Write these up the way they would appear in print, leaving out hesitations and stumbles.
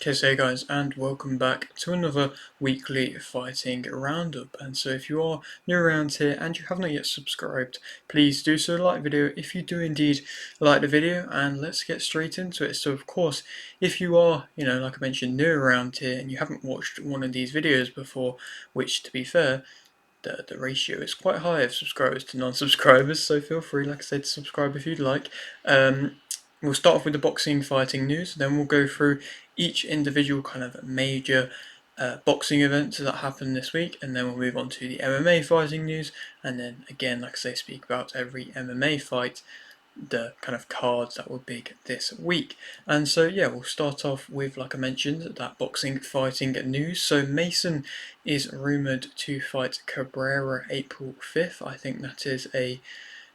Okay, so hey guys, and welcome back to another weekly fighting roundup. And so if you are new around here and you have not yet subscribed, please do so, like the video if you do indeed like the video, and let's get straight into it. So of course, if you are, like I mentioned, new around here and you haven't watched one of these videos before, which to be fair, the ratio is quite high of subscribers to non-subscribers, so feel free, like I said, to subscribe if you'd like. We'll start off with the boxing fighting news, then we'll go through each individual kind of major boxing events that happened this week, and then we'll move on to the MMA fighting news, and then again, like I say, speak about every MMA fight, the kind of cards that were big this week. And so yeah, we'll start off with, like I mentioned, that boxing fighting news. So Mason is rumoured to fight Cabrera April 5th. I think that is a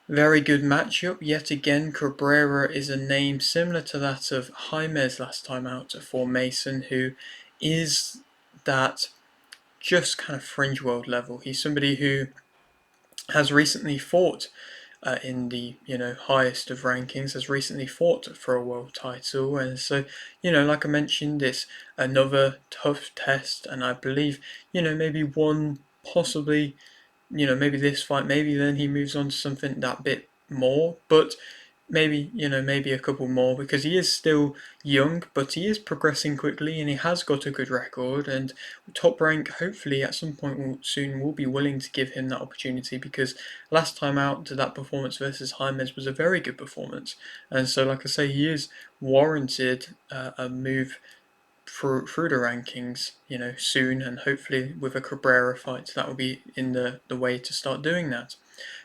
very good matchup. Yet again, Cabrera is a name similar to that of Jaimez last time out for Mason, who is that just kind of fringe world level. He's somebody who has recently fought in the highest of rankings, has recently fought for a world title, and so like I mentioned, it's another tough test, and I believe maybe one, possibly maybe this fight, maybe then he moves on to something that bit more, but maybe maybe a couple more, because he is still young, but he is progressing quickly and he has got a good record, and Top Rank hopefully at some point will be willing to give him that opportunity, because last time out, that performance versus Jaimez was a very good performance, and so like I say, he is warranted a move through the rankings, soon, and hopefully with a Cabrera fight, that will be in the way to start doing that.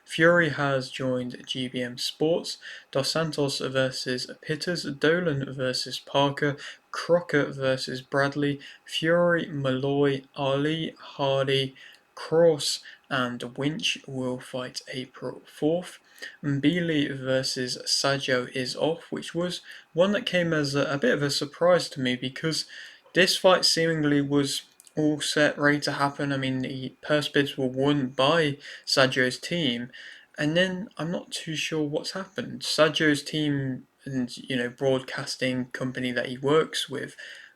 Fury has joined GBM Sports. Dos Santos versus Pitters, Dolan versus Parker, Crocker versus Bradley, Fury, Malloy, Ali, Hardy, Cross, and Winch will fight April 4th. Mbili versus Sajo is off, which was one that came as a bit of a surprise to me, because this fight seemingly was all set, ready to happen. I mean, the purse bids were won by Sajo's team, and then I'm not too sure what's happened. Sajo's team and broadcasting company that he works with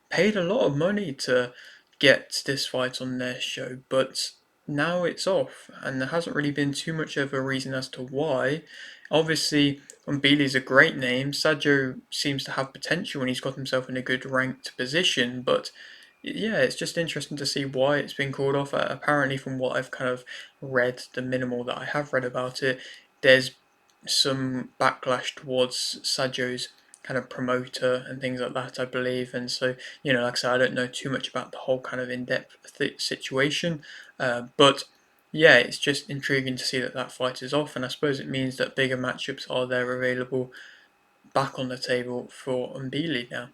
paid a lot of money to get this fight on their show, but now it's off, and there hasn't really been too much of a reason as to why. Obviously, Umbili's a great name. Sajo seems to have potential when he's got himself in a good ranked position, but yeah, it's just interesting to see why it's been called off. Apparently, from what I've kind of read, the minimal that I have read about it, there's some backlash towards Sajo's kind of promoter and things like that, I believe. And so, like I said, I don't know too much about the whole kind of in-depth situation, but yeah, it's just intriguing to see that fight is off, and I suppose it means that bigger matchups are there available back on the table for Umbili now.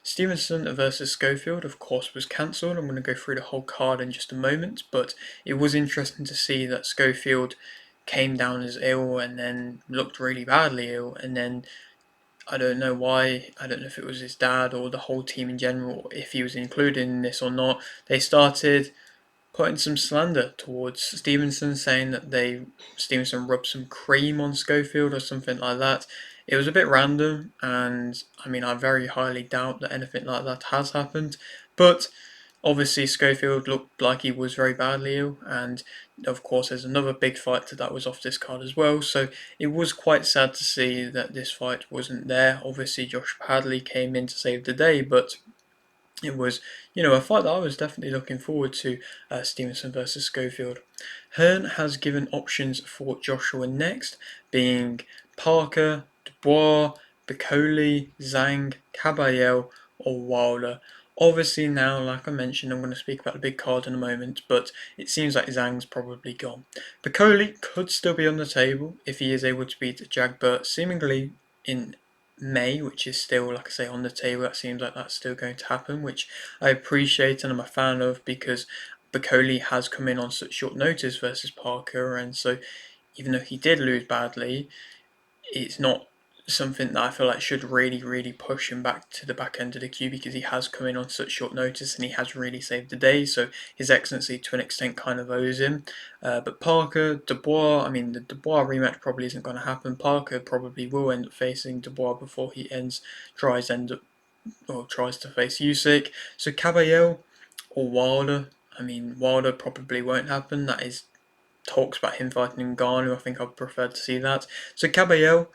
Stevenson versus Schofield, of course, was cancelled. I'm going to go through the whole card in just a moment, but it was interesting to see that Schofield came down as ill and then looked really badly ill, and then I don't know why, I don't know if it was his dad or the whole team in general, if he was included in this or not, they started putting some slander towards Stevenson, saying that Stevenson rubbed some cream on Schofield or something like that. It was a bit random, and I mean, I very highly doubt that anything like that has happened, but obviously Schofield looked like he was very badly ill, and of course there's another big fight that was off this card as well, so it was quite sad to see that this fight wasn't there. Obviously Josh Padley came in to save the day, but it was, a fight that I was definitely looking forward to, Stevenson versus Schofield. Hearn has given options for Joshua next, being Parker, Dubois, Bicoli, Zhang, Caballel, or Wilder. Obviously now, like I mentioned, I'm going to speak about the big card in a moment, but it seems like Zhang's probably gone. Bicoli could still be on the table if he is able to beat Jagbert, seemingly in May, which is still, like I say, on the table. That seems like that's still going to happen, which I appreciate and I'm a fan of, because Bicoli has come in on such short notice versus Parker, and so even though he did lose badly, it's not something that I feel like should really push him back to the back end of the queue, because he has come in on such short notice and he has really saved the day, so his excellency to an extent kind of owes him. But Parker, Dubois, I mean the Dubois rematch probably isn't going to happen. Parker probably will end up facing Dubois before he tries end up or tries to face Usyk. So Caballero or Wilder. I mean, Wilder probably won't happen. That is talks about him fighting Ngannou. I think I'd prefer to see that. So Caballero,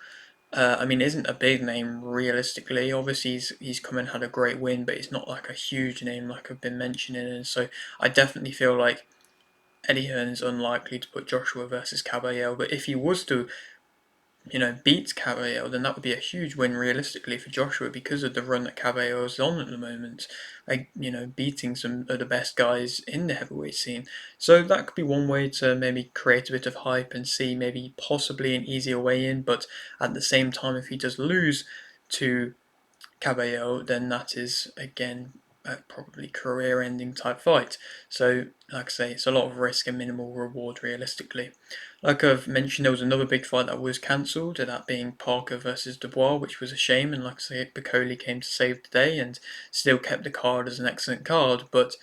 I mean, isn't a big name realistically. Obviously, he's come and had a great win, but it's not like a huge name like I've been mentioning. And so I definitely feel like Eddie Hearn is unlikely to put Joshua versus Caballero. But if he was to, beat Caballero, then that would be a huge win realistically for Joshua because of the run that Caballero is on at the moment. Like, beating some of the best guys in the heavyweight scene. So that could be one way to maybe create a bit of hype and see maybe possibly an easier way in. But at the same time, if he does lose to Cabello, then that is again probably career-ending type fight. So, like I say, it's a lot of risk and minimal reward realistically. Like I've mentioned, there was another big fight that was cancelled, that being Parker versus Dubois, which was a shame. And like I say, Bicoli came to save the day and still kept the card as an excellent card. But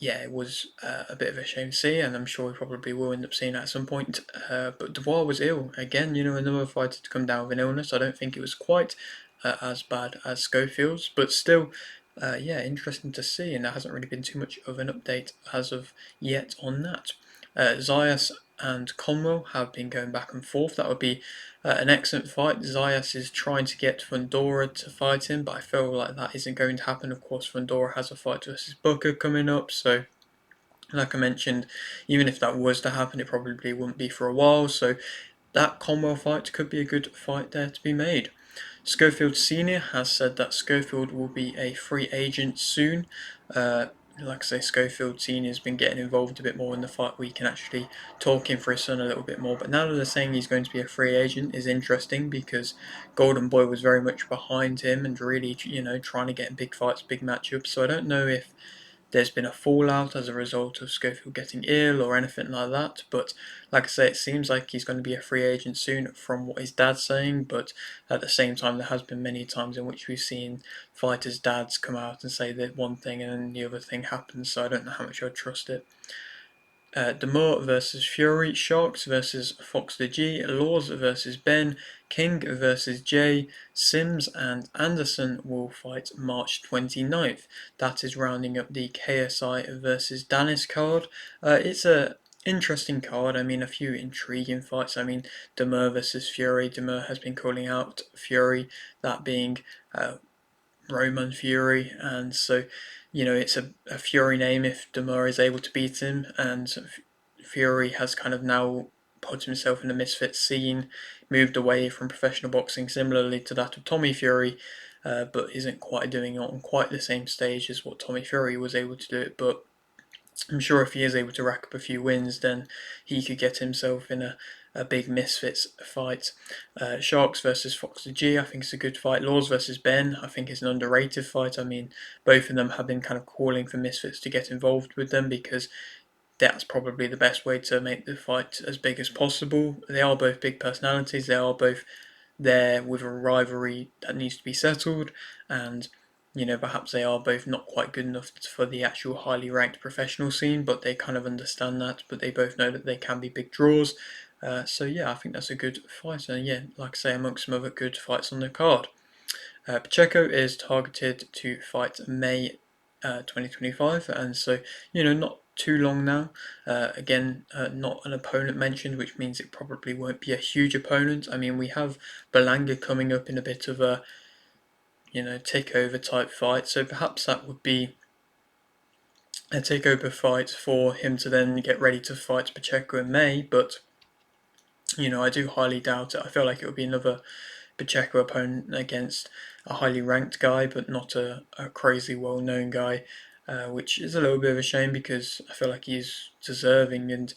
yeah, it was a bit of a shame to see, and I'm sure we probably will end up seeing it at some point. But Dubois was ill again. Another fighter to come down with an illness. I don't think it was quite as bad as Schofield's, but still, yeah, interesting to see. And there hasn't really been too much of an update as of yet on that. Zayas and Conwell have been going back and forth. That would be an excellent fight. Zayas is trying to get Fundora to fight him, but I feel like that isn't going to happen. Of course, Fundora has a fight versus Booker coming up, so like I mentioned, even if that was to happen, it probably wouldn't be for a while. So that Conwell fight could be a good fight there to be made. Schofield Sr. has said that Schofield will be a free agent soon. Like I say, Schofield Sr. has been getting involved a bit more in the fight week and actually talking for his son a little bit more. But now that they're saying he's going to be a free agent is interesting because Golden Boy was very much behind him and really, trying to get big fights, big matchups. So I don't know if there's been a fallout as a result of Schofield getting ill or anything like that. But like I say, it seems like he's going to be a free agent soon from what his dad's saying. But at the same time, there has been many times in which we've seen fighters' dads come out and say that one thing and then the other thing happens. So I don't know how much I'd trust it. Demore versus Fury, Sharks versus Fox the G, Laws versus Ben, King versus Jay, Sims and Anderson will fight March 29th. That is rounding up the KSI versus Dennis card. It's a interesting card. I mean, a few intriguing fights. I mean, Demore versus Fury. Demore has been calling out Fury, that being Roman Fury, and so it's a Fury name if Demore is able to beat him, and Fury has kind of now put himself in the misfit scene, moved away from professional boxing, similarly to that of Tommy Fury, but isn't quite doing it on quite the same stage as what Tommy Fury was able to do it. But I'm sure if he is able to rack up a few wins, then he could get himself in a big misfits fight. Sharks versus Fox the G, I think it's a good fight. Laws versus Ben, I think it's an underrated fight. I mean, both of them have been kind of calling for misfits to get involved with them because that's probably the best way to make the fight as big as possible. They are both big personalities. They are both there with a rivalry that needs to be settled, and perhaps they are both not quite good enough for the actual highly ranked professional scene, but they kind of understand that. But they both know that they can be big draws. So yeah, I think that's a good fight, and yeah, like I say, amongst some other good fights on the card. Pacheco is targeted to fight May 2025, and so not too long now. Again, not an opponent mentioned, which means it probably won't be a huge opponent. I mean, we have Berlanga coming up in a bit of a takeover type fight, so perhaps that would be a takeover fight for him to then get ready to fight Pacheco in May. But I do highly doubt it. I feel like it would be another Pacheco opponent against a highly ranked guy, but not a crazy well-known guy, which is a little bit of a shame because I feel like he's deserving and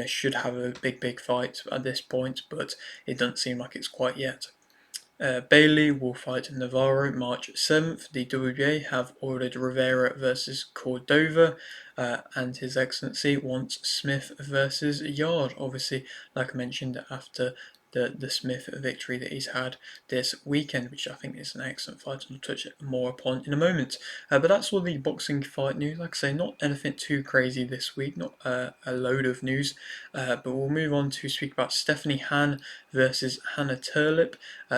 should have a big fight at this point, but it doesn't seem like it's quite yet. Bailey will fight Navarro March 7th. The WBA have ordered Rivera versus Cordova, and His Excellency wants Smith versus Yard. Obviously, like I mentioned, after the Smith victory that he's had this weekend, which I think is an excellent fight, and I'll touch more upon in a moment. But that's all the boxing fight news. Like I say, not anything too crazy this week, not a load of news. But we'll move on to speak about Stephanie Han versus Hannah Terlep.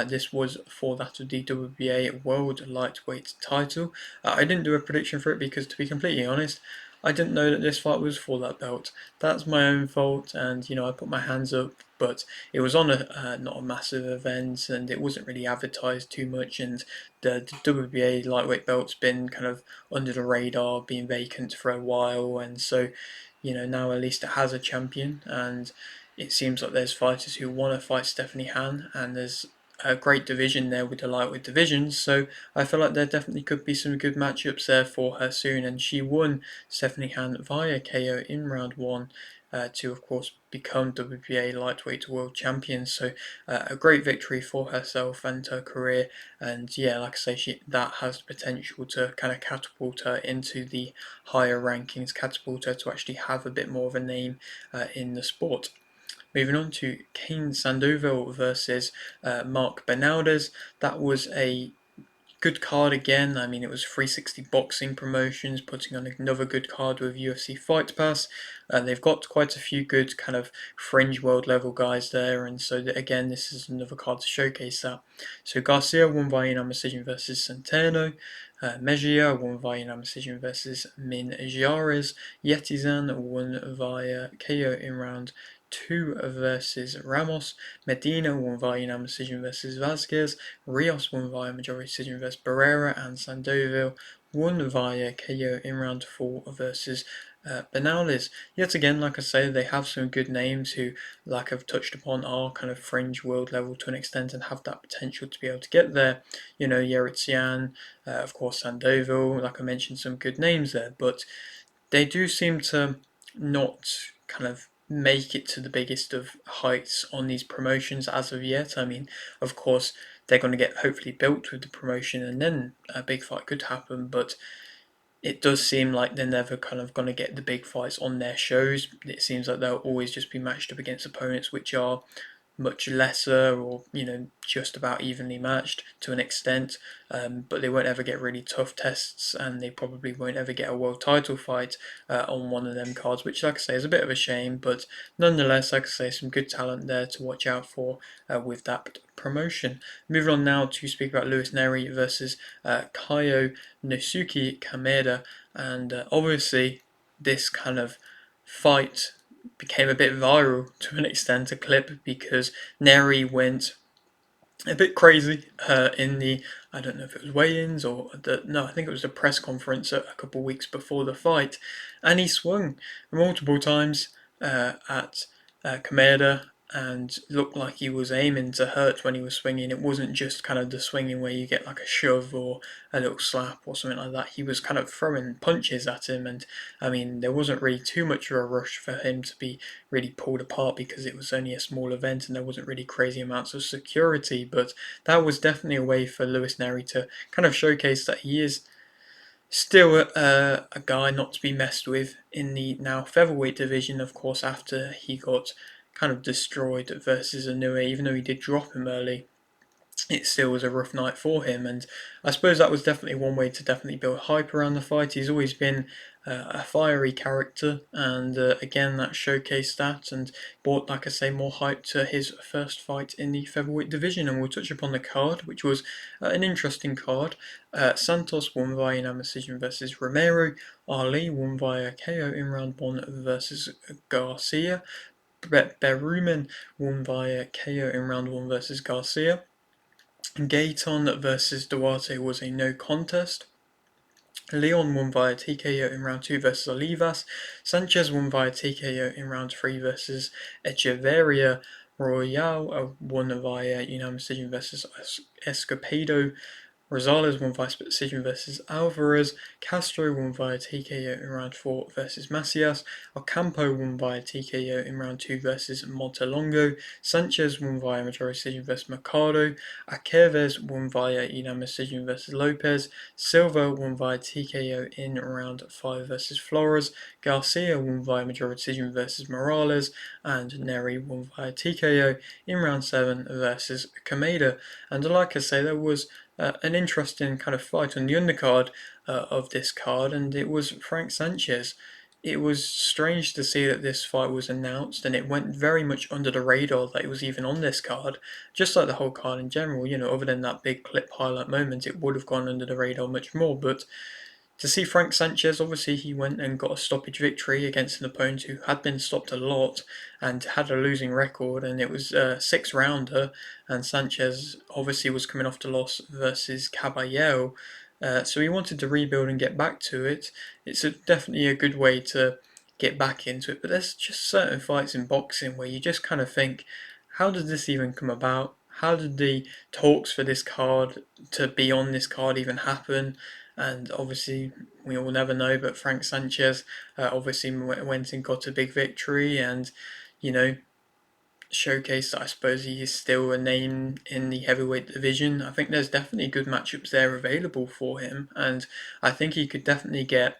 This was for that of the WBA World Lightweight title. I didn't do a prediction for it because, to be completely honest, I didn't know that this fight was for that belt. That's my own fault, and I put my hands up, but it was on a not a massive event, and it wasn't really advertised too much. And the WBA lightweight belt's been kind of under the radar, being vacant for a while, and so now at least it has a champion, and it seems like there's fighters who want to fight Stephanie Han, and there's a great division there with the lightweight divisions, so I feel like there definitely could be some good matchups there for her soon, and she won Stephanie Han via KO in round 1 to, of course, become WBA lightweight world champion. So a great victory for herself and her career, and yeah, like I say, that has the potential to kind of catapult her into the higher rankings, catapult her to actually have a bit more of a name in the sport. Moving on to Cain Sandoval versus Mark Bernaldez. That was a good card again. I mean, it was 360 Boxing Promotions putting on another good card with UFC Fight Pass. They've got quite a few good kind of fringe world level guys there, and so again, this is another card to showcase that. So Garcia won via unanimous decision versus Centeno. Mejia won via unanimous decision versus Min Jares. Yetizan won via KO in round 2 versus Ramos. Medina won via unanimous decision versus Vasquez. Rios won via majority decision versus Barrera, and Sandoval won via KO in round 4 versus Bernaldez. Yet again, like I say, they have some good names who, like I've touched upon, are kind of fringe world level to an extent and have that potential to be able to get there. Yeritsian, of course, Sandoval, like I mentioned, some good names there, but they do seem to not kind of make it to the biggest of heights on these promotions as of yet. I mean, of course, they're going to get hopefully built with the promotion, and then a big fight could happen, but it does seem like they're never kind of going to get the big fights on their shows. It seems like they'll always just be matched up against opponents which are much lesser, or just about evenly matched to an extent, but they won't ever get really tough tests, and they probably won't ever get a world title fight on one of them cards, which, like I say, is a bit of a shame, but nonetheless, like I say, some good talent there to watch out for with that promotion. Moving on now to speak about Lewis Nery versus Kaio Nosuke Kameda, and obviously this kind of fight became a bit viral to an extent, a clip, because Nery went a bit crazy in the, I don't know if it was weigh-ins or I think it was the press conference a couple of weeks before the fight, and he swung multiple times at Kameda, and looked like he was aiming to hurt when he was swinging. It wasn't just kind of the swinging where you get like a shove or a little slap or something like that. He was kind of throwing punches at him, and I mean, there wasn't really too much of a rush for him to be really pulled apart because it was only a small event and there wasn't really crazy amounts of security, but that was definitely a way for Lewis Nery to kind of showcase that he is still a guy not to be messed with in the now featherweight division, of course, after he got kind of destroyed versus Inoue. Even though he did drop him early, it still was a rough night for him, and I suppose that was definitely one way to definitely build hype around the fight. He's always been a fiery character, and again that showcased that and brought, like I say, more hype to his first fight in the featherweight division. And we'll touch upon the card, which was an interesting card. Santos won via unanimous decision versus Romero. Ali won via KO in round 1 versus Garcia. Berumen won via KO in round 1 versus Garcia. Gaeton versus Duarte was a no contest. Leon won via TKO in round 2 versus Olivas. Sanchez won via TKO in round 3 versus Echeverria. Royale won via unanimous decision versus Escopedo. Rosales won via split decision versus Alvarez. Castro won via TKO in round 4 versus Macias. Ocampo won via TKO in round 2 versus Montelongo. Sanchez won via majority decision versus Mercado. Akeves won via unanimous decision versus Lopez. Silva won via TKO in round 5 versus Flores. Garcia won via majority decision versus Morales. And Nery won via TKO in round 7 versus Kameda. And like I say, there was an interesting kind of fight on the undercard of this card, and it was Frank Sanchez. It was strange to see that this fight was announced, and it went very much under the radar that it was even on this card, just like the whole card in general. Other than that big clip highlight moment, it would have gone under the radar much more. But to see Frank Sanchez, obviously he went and got a stoppage victory against an opponent who had been stopped a lot and had a losing record, and it was a 6-rounder, and Sanchez obviously was coming off the loss versus Caballero, so he wanted to rebuild and get back to it. It's definitely a good way to get back into it, but there's just certain fights in boxing where you just kind of think, how did this even come about? How did the talks for this card to be on this card even happen? And obviously, we will never know, but Frank Sanchez obviously went and got a big victory and, you know, showcased that I suppose he is still a name in the heavyweight division. I think there's definitely good matchups there available for him, and I think he could definitely get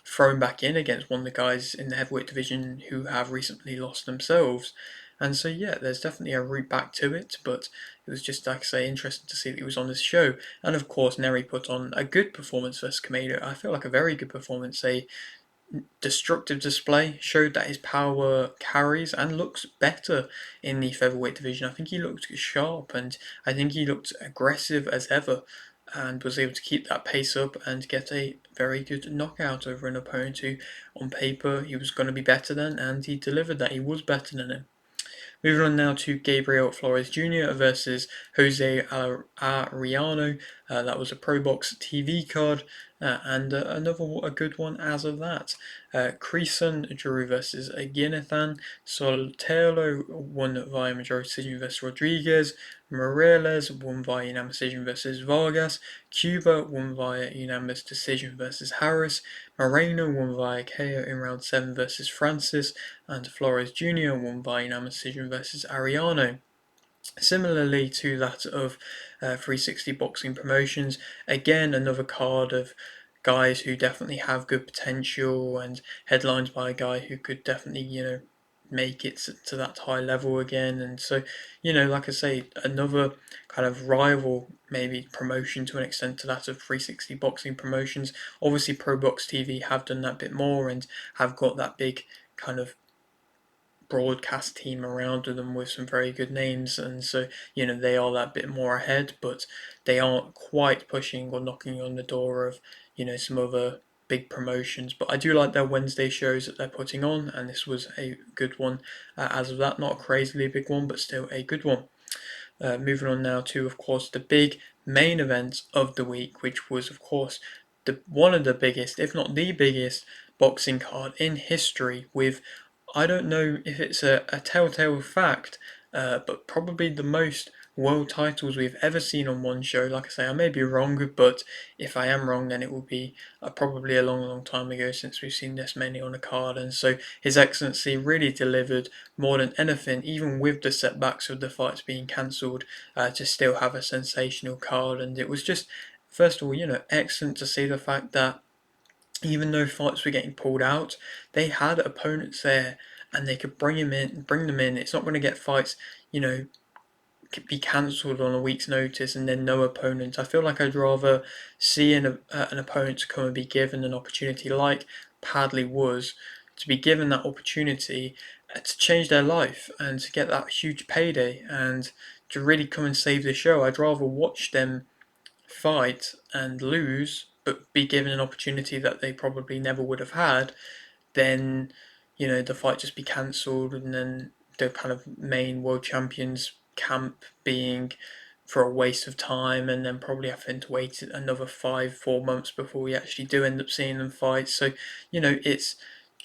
thrown back in against one of the guys in the heavyweight division who have recently lost themselves. And so, yeah, there's definitely a route back to it, but it was just, like I say, interesting to see that he was on this show. And of course, Nery put on a good performance versus Kameda. I feel like a very good performance, a destructive display, showed that his power carries and looks better in the featherweight division. I think he looked sharp and I think he looked aggressive as ever and was able to keep that pace up and get a very good knockout over an opponent who, on paper, he was going to be better than, and he delivered that. He was better than him. Moving on now to Gabriel Flores Jr. versus Jose Arellano. That was a Pro Box TV card, and a good one as of that. Creason drew versus Guinethan. Soltero won via majority decision versus Rodriguez. Morales won via unanimous decision versus Vargas. Cuba won via unanimous decision versus Harris. Moreno won via KO in round 7 versus Francis, and Flores Jr. won by unanimous decision versus Arellano. Similarly to that of 360 Boxing Promotions, again another card of guys who definitely have good potential and headlined by a guy who could definitely, make it to that high level again. And so, like I say, another kind of rival, maybe promotion to an extent to that of 360 Boxing Promotions. Obviously, Pro Box TV have done that bit more and have got that big kind of broadcast team around them with some very good names, and so they are that bit more ahead, but they aren't quite pushing or knocking on the door of some other big promotions. But I do like their Wednesday shows that they're putting on, and this was a good one as of that. Not a crazily big one, but still a good one. Moving on now to, of course, the big main event of the week, which was, of course, one of the biggest, if not the biggest, boxing card in history, with, I don't know if it's a telltale fact, but probably the most world titles we've ever seen on one show. Like I say, I may be wrong, but if I am wrong, then it will be probably a long, long time ago since we've seen this many on a card. And so His Excellency really delivered more than anything, even with the setbacks of the fights being cancelled, to still have a sensational card. And it was just, first of all, excellent to see the fact that even though fights were getting pulled out, they had opponents there and they could bring them in. It's not going to get fights, be cancelled on a week's notice and then no opponent. I feel like I'd rather see an opponent to come and be given an opportunity like Padley was, to be given that opportunity to change their life and to get that huge payday and to really come and save the show. I'd rather watch them fight and lose, but be given an opportunity that they probably never would have had, then the fight just be cancelled and then the kind of main world champions camp being for a waste of time, and then probably having to wait another 4 months before we actually do end up seeing them fight. So it's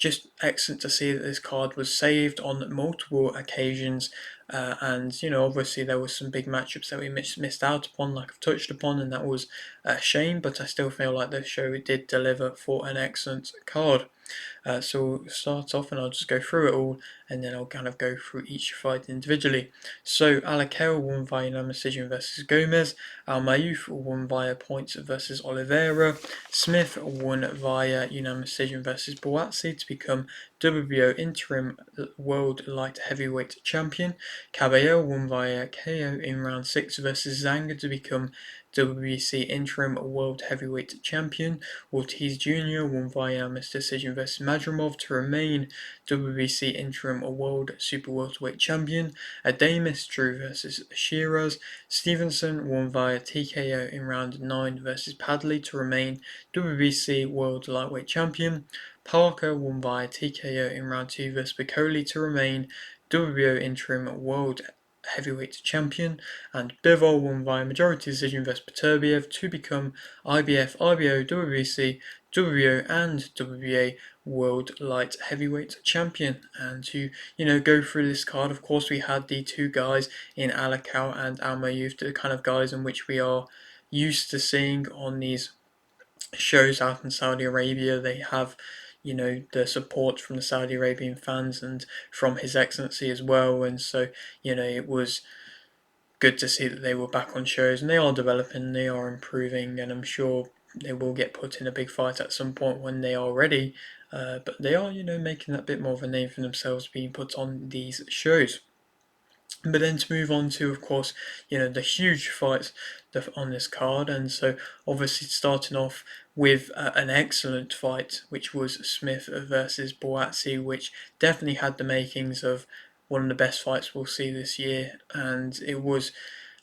just excellent to see that this card was saved on multiple occasions. And obviously there was some big matchups that we missed out upon, like I've touched upon, and that was a shame. But I still feel like the show did deliver for an excellent card. So we'll start off and I'll just go through it all, and then I'll kind of go through each fight individually. So Alakal won via unanimous decision versus Gomez. Almayuf won via points versus Oliveira. Smith won via unanimous decision versus Boatsi to become WBO interim world light heavyweight champion. Cabello won via KO in round 6 versus Zhang to become WBC interim world heavyweight champion. Ortiz Jr. won via unanimous decision versus Madrimov to remain WBC interim world super welterweight champion. Adamus drew versus Shiraz. Stevenson won via TKO in round 9 versus Padley to remain WBC world lightweight champion. Parker won via TKO in round 2 versus Piccoli to remain WBO interim world heavyweight champion, and Bivol won via majority decision versus Beterbiev to become IBF, IBO, WBC, WBO, and WBA World Light Heavyweight Champion. And to go through this card, of course, we had the two guys in Alakal and Almayuf, the kind of guys in which we are used to seeing on these shows out in Saudi Arabia. They have the support from the Saudi Arabian fans and from His Excellency as well, and so it was good to see that they were back on shows, and they are developing, they are improving, and I'm sure they will get put in a big fight at some point when they are ready, but they are making that bit more of a name for themselves being put on these shows. But then to move on to, of course, the huge fights on this card, and so obviously starting off with an excellent fight, which was Smith versus Boatsi, which definitely had the makings of one of the best fights we'll see this year, and it was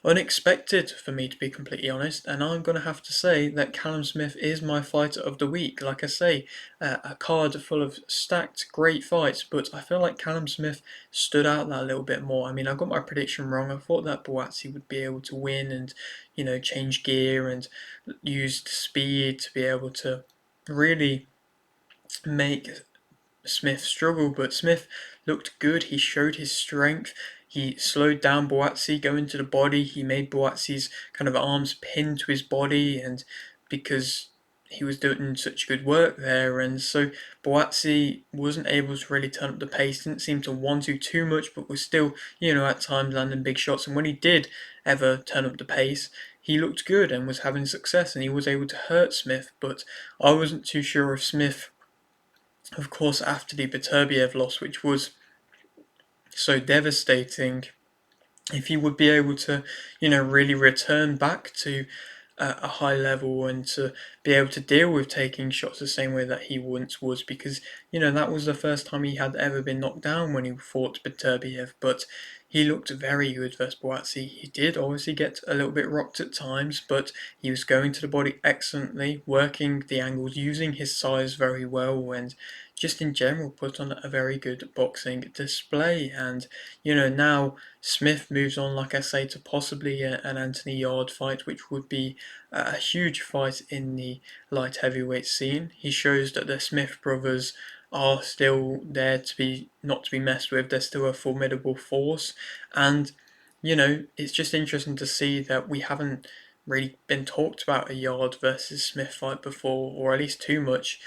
unexpected for me, to be completely honest, and I'm going to have to say that Callum Smith is my fighter of the week. Like I say, a card full of stacked great fights, but I feel like Callum Smith stood out that little bit more. I mean, I got my prediction wrong. I thought that Boatsi would be able to win and change gear and use speed to be able to really make Smith struggle, but Smith looked good. He showed his strength. He slowed down Boatsi going to the body. He made Boatsi's kind of arms pin to his body, and because he was doing such good work there, and so Boatsi wasn't able to really turn up the pace. Didn't seem to want to too much, but was still, at times landing big shots. And when he did ever turn up the pace, he looked good and was having success, and he was able to hurt Smith. But I wasn't too sure if Smith, of course, after the Beterbiev loss, which was so devastating, if he would be able to, really return back to a high level and to be able to deal with taking shots the same way that he once was, because that was the first time he had ever been knocked down when he fought Beterbiev. But he looked very good versus Boatsi. He did obviously get a little bit rocked at times, but he was going to the body excellently, working the angles, using his size very well, and just in general put on a very good boxing display. And now Smith moves on, like I say, to possibly an Anthony Yarde fight, which would be a huge fight in the light heavyweight scene. He shows that the Smith brothers are still there to be not to be messed with. They're still a formidable force, and it's just interesting to see that we haven't really been talked about a Yarde versus Smith fight before, or at least too much,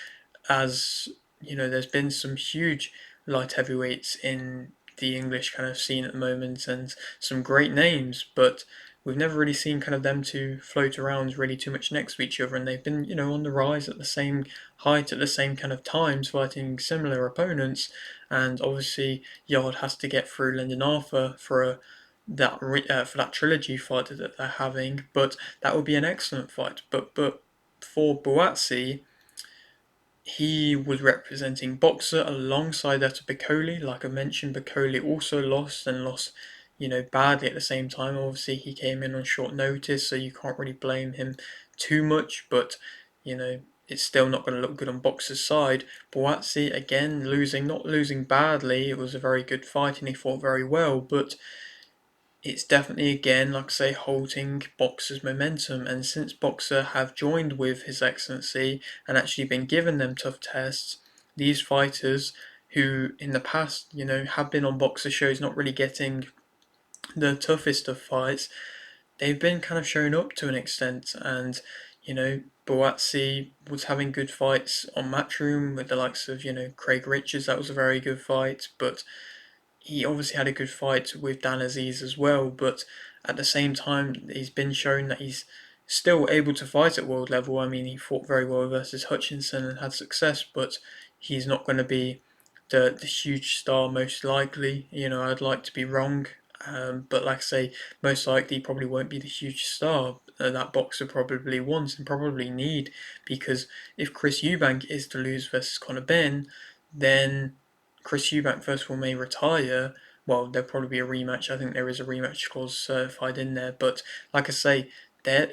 as there's been some huge light heavyweights in the English kind of scene at the moment, and some great names, but we've never really seen kind of them two float around really too much next to each other, and they've been on the rise at the same height at the same kind of times, fighting similar opponents. And obviously Yarde has to get through Lyndon Arthur for that trilogy fight that they're having, but that would be an excellent fight. But for Boatsi, he was representing boxer alongside that of Piccoli. Like I mentioned, Piccoli also lost and lost, badly at the same time. Obviously, he came in on short notice, so you can't really blame him too much. But it's still not going to look good on boxer's side. Boatsi again losing, not losing badly. It was a very good fight, and he fought very well. But it's definitely again, like I say, halting Boxer's momentum. And since Boxer have joined with His Excellency and actually been given them tough tests, these fighters who in the past, have been on boxer shows not really getting the toughest of fights, they've been kind of showing up to an extent. And, Boatsi was having good fights on Matchroom with the likes of, Craig Richards. That was a very good fight, but he obviously had a good fight with Dan Aziz as well. But at the same time, he's been shown that he's still able to fight at world level. I mean, he fought very well versus Hutchinson and had success, but he's not going to be the huge star most likely. I'd like to be wrong, but like I say, most likely he probably won't be the huge star that boxer probably wants and probably need, because if Chris Eubank is to lose versus Conor Benn, then Chris Eubank first of all may retire. Well, there'll probably be a rematch. I think there is a rematch clause certified in there, but like I say,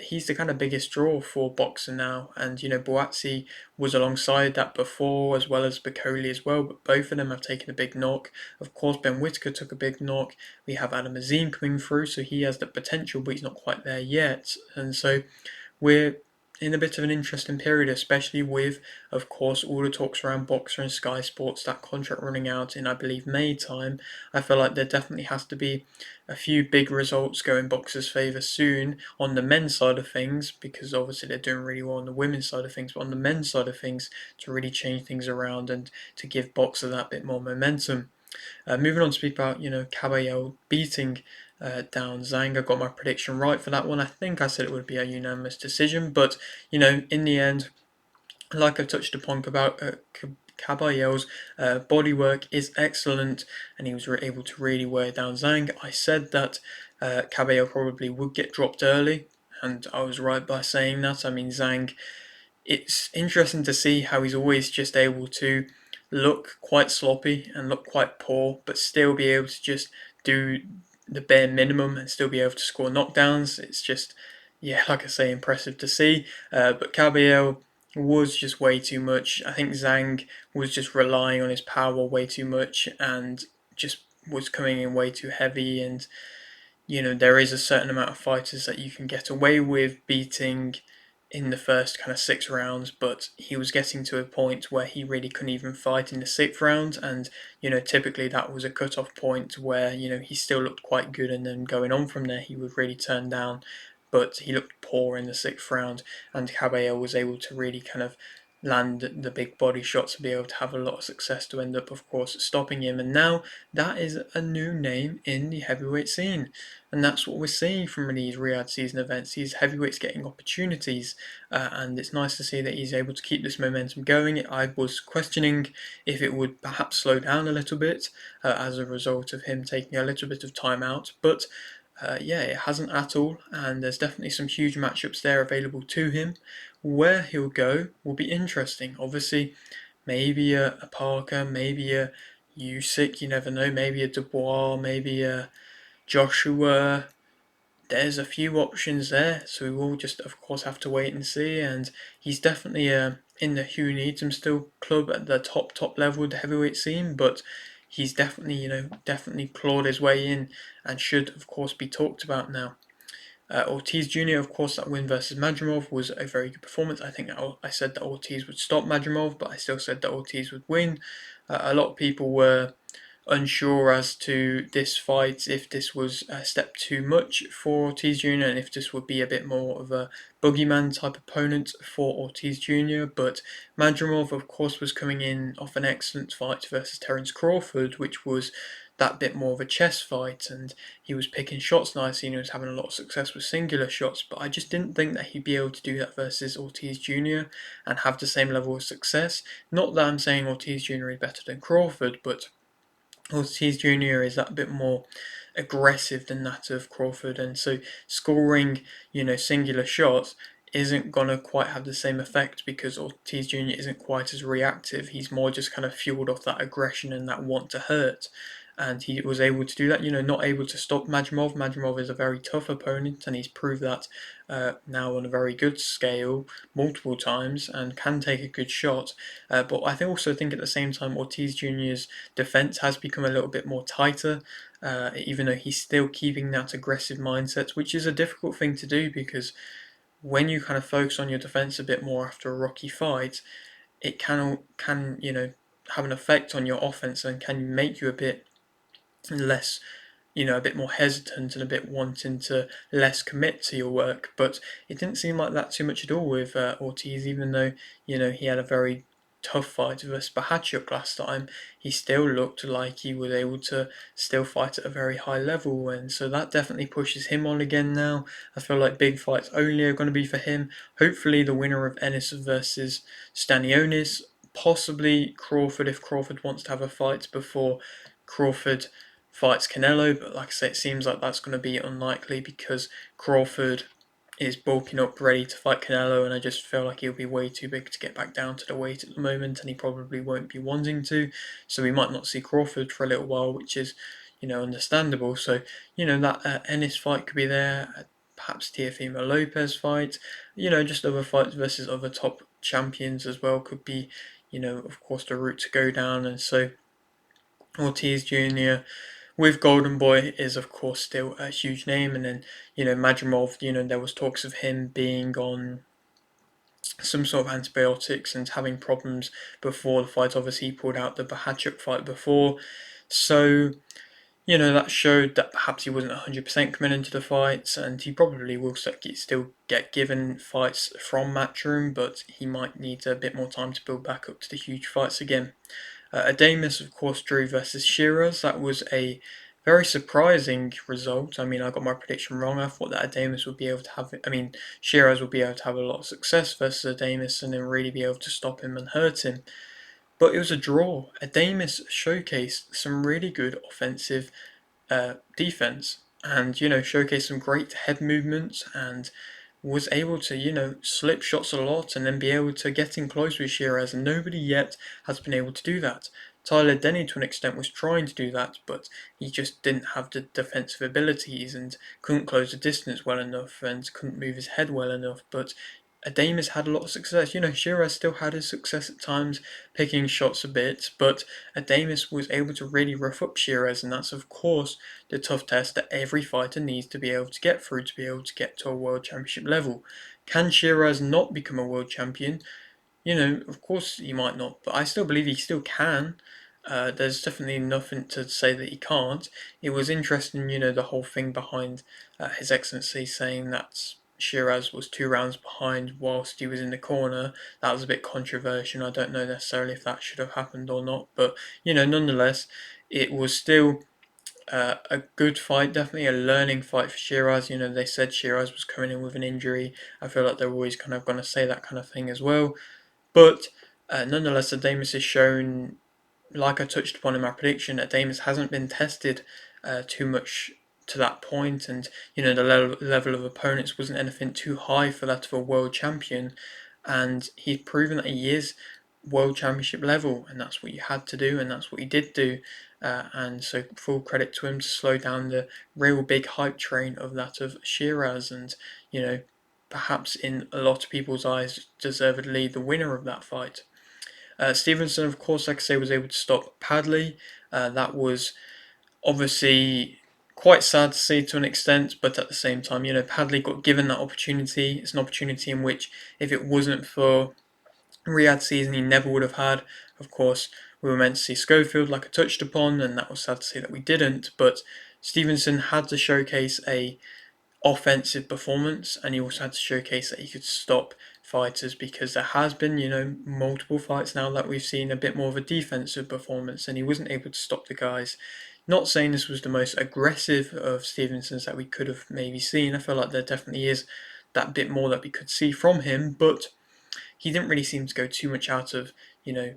he's the kind of biggest draw for boxer now, and Boatsi was alongside that before, as well as Bacoli as well, but both of them have taken a big knock. Of course, Ben Whittaker took a big knock. We have Adam Azim coming through, so he has the potential, but he's not quite there yet, and so we're in a bit of an interesting period, especially with, of course, all the talks around Boxer and Sky Sports, that contract running out in, I believe, May time. I feel like there definitely has to be a few big results go in Boxer's favour soon on the men's side of things, because obviously they're doing really well on the women's side of things, but on the men's side of things, to really change things around and to give Boxer that bit more momentum. Moving on to speak about, Caballero beating down Zhang. I got my prediction right for that one. I think I said it would be a unanimous decision, but, in the end, like I've touched upon about Caballero's bodywork is excellent, and he was able to really wear down Zhang. I said that Caballero probably would get dropped early, and I was right by saying that. I mean, Zhang, it's interesting to see how he's always just able to look quite sloppy and look quite poor, but still be able to just do the bare minimum and still be able to score knockdowns. It's just, yeah, like I say, impressive to see. But Caballero was just way too much. I think Zhang was just relying on his power way too much and just was coming in way too heavy. And there is a certain amount of fighters that you can get away with beating in the first kind of 6 rounds, but he was getting to a point where he really couldn't even fight in the 6th round, and typically that was a cut-off point where he still looked quite good, and then going on from there he would really turn down, but he looked poor in the 6th round, and Cabello was able to really kind of land the big body shots to be able to have a lot of success to end up, of course, stopping him. And now that is a new name in the heavyweight scene, and that's what we're seeing from these Riyadh season events. These heavyweights getting opportunities, and it's nice to see that he's able to keep this momentum going. I was questioning if it would perhaps slow down a little bit as a result of him taking a little bit of time out, but yeah, it hasn't at all, and there's definitely some huge matchups there available to him. Where he'll go will be interesting. Obviously, maybe a Parker, maybe a Usyk, you never know, maybe a Dubois, maybe a Joshua. There's a few options there, so we will just, of course, have to wait and see. And he's definitely in the Who Needs Him Still club at the top level of the heavyweight scene, but he's definitely, definitely clawed his way in and should, of course, be talked about now. Ortiz Jr., of course, that win versus Madrimov was a very good performance. I think I said that Ortiz would stop Madrimov, but I still said that Ortiz would win. A lot of people were unsure as to this fight, if this was a step too much for Ortiz Jr. and if this would be a bit more of a boogeyman type opponent for Ortiz Jr. But Madrimov, of course, was coming in off an excellent fight versus Terence Crawford, which was that bit more of a chess fight, and he was picking shots nicely and he was having a lot of success with singular shots, but I just didn't think that he'd be able to do that versus Ortiz Jr. and have the same level of success. Not that I'm saying Ortiz Jr. is better than Crawford, but Ortiz Jr. is that bit more aggressive than that of Crawford, and so scoring, singular shots isn't gonna quite have the same effect because Ortiz Jr. isn't quite as reactive. He's more just kind of fueled off that aggression and that want to hurt. And he was able to do that, not able to stop Madrimov. Madrimov is a very tough opponent, and he's proved that now on a very good scale multiple times and can take a good shot. But I also think at the same time Ortiz Jr.'s defense has become a little bit more tighter, even though he's still keeping that aggressive mindset, which is a difficult thing to do because when you kind of focus on your defense a bit more after a rocky fight, it can have an effect on your offense and can make you a bit less, a bit more hesitant and a bit wanting to less commit to your work. But it didn't seem like that too much at all with Ortiz, even though, he had a very tough fight with Spahachuk last time. He still looked like he was able to still fight at a very high level, and so that definitely pushes him on again now. I feel like big fights only are going to be for him. Hopefully the winner of Ennis versus Stanionis, possibly Crawford if Crawford wants to have a fight before Crawford fights Canelo, but like I say, it seems like that's going to be unlikely because Crawford is bulking up ready to fight Canelo, and I just feel like he'll be way too big to get back down to the weight at the moment, and he probably won't be wanting to, so we might not see Crawford for a little while, which is, understandable. So, that Ennis fight could be there, perhaps Teofimo Lopez fight, just other fights versus other top champions as well could be, of course, the route to go down, and so Ortiz Jr. with Golden Boy is of course still a huge name, and then Madrimov, there was talks of him being on some sort of antibiotics and having problems before the fight. Obviously, he pulled out the Bahachuk fight before, so that showed that perhaps he wasn't 100% coming into the fights, and he probably will still get given fights from Matchroom, but he might need a bit more time to build back up to the huge fights again. Adames, of course, drew versus Shiraz. That was a very surprising result. I mean, I got my prediction wrong. I thought that Adames would be able to have, Shiraz would be able to have a lot of success versus Adames and then really be able to stop him and hurt him. But it was a draw. Adames showcased some really good offensive defense and, showcased some great head movements and was able to, slip shots a lot and then be able to get in close with Shiraz, and nobody yet has been able to do that. Tyler Denny, to an extent, was trying to do that, but he just didn't have the defensive abilities and couldn't close the distance well enough and couldn't move his head well enough. But Adames had a lot of success. Shiraz still had his success at times, picking shots a bit, but Adames was able to really rough up Shiraz, and that's, of course, the tough test that every fighter needs to be able to get through to be able to get to a world championship level. Can Shiraz not become a world champion? Of course he might not, but I still believe he still can. There's definitely nothing to say that he can't. It was interesting, the whole thing behind His Excellency saying that Shiraz was 2 rounds behind whilst he was in the corner. That was a bit controversial. I don't know necessarily if that should have happened or not, but nonetheless, it was still a good fight, definitely a learning fight for Shiraz. They said Shiraz was coming in with an injury. I feel like they're always kind of going to say that kind of thing as well. But nonetheless, Adames has shown, like I touched upon in my prediction, Adames hasn't been tested too much to that point, and the level of opponents wasn't anything too high for that of a world champion, and he's proven that he is world championship level, and that's what you had to do, and that's what he did do. And so full credit to him to slow down the real big hype train of that of Shiraz, and perhaps in a lot of people's eyes deservedly the winner of that fight. Stevenson, of course, like I say, was able to stop Padley. That was obviously quite sad to see to an extent, but at the same time, Padley got given that opportunity. It's an opportunity in which, if it wasn't for Riyadh season, he never would have had. Of course, we were meant to see Schofield, like I touched upon, and that was sad to see that we didn't. But Stevenson had to showcase a offensive performance, and he also had to showcase that he could stop fighters, because there has been, multiple fights now that we've seen a bit more of a defensive performance, and he wasn't able to stop the guys. Not saying this was the most aggressive of Stevenson's that we could have maybe seen. I feel like there definitely is that bit more that we could see from him, but he didn't really seem to go too much out of,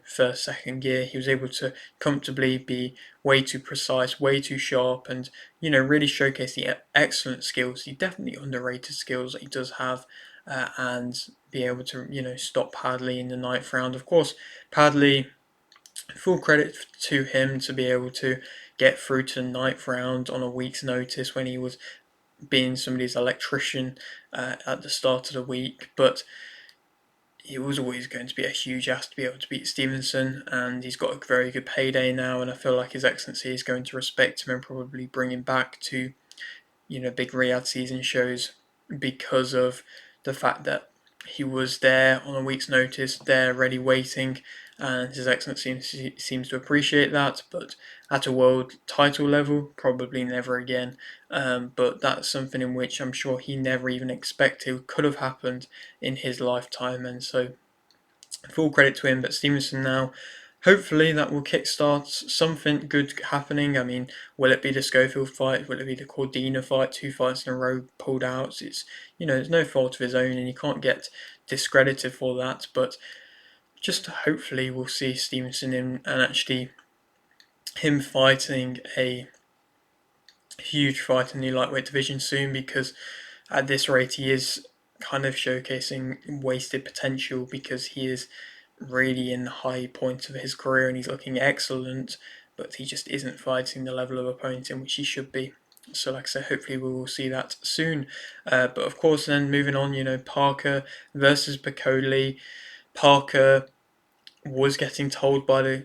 first, second gear. He was able to comfortably be way too precise, way too sharp, and, really showcase the excellent skills, the definitely underrated skills that he does have, and be able to, stop Padley in the ninth round. Of course, Padley, full credit to him to be able to get through to the ninth round on a week's notice when he was being somebody's electrician at the start of the week, but it was always going to be a huge ask to be able to beat Stevenson, and he's got a very good payday now, and I feel like His Excellency is going to respect him and probably bring him back to, big Riyadh season shows, because of the fact that he was there on a week's notice, there ready waiting, and His Excellency seems to appreciate that. But at a world title level, probably never again. But that's something in which I'm sure he never even expected could have happened in his lifetime, and so full credit to him. But Stevenson now, hopefully that will kickstart something good happening. I mean, will it be the Schofield fight? Will it be the Cordina fight? 2 fights in a row pulled out. It's, it's no fault of his own, and you can't get discredited for that. But just hopefully we'll see Stevenson in, and actually him fighting a huge fight in the lightweight division soon, because at this rate he is kind of showcasing wasted potential, because he is really in the high point of his career and he's looking excellent, but he just isn't fighting the level of opponent in which he should be. So, like I said, hopefully we will see that soon. But of course, then moving on, Parker versus Piccoli. Parker was getting told by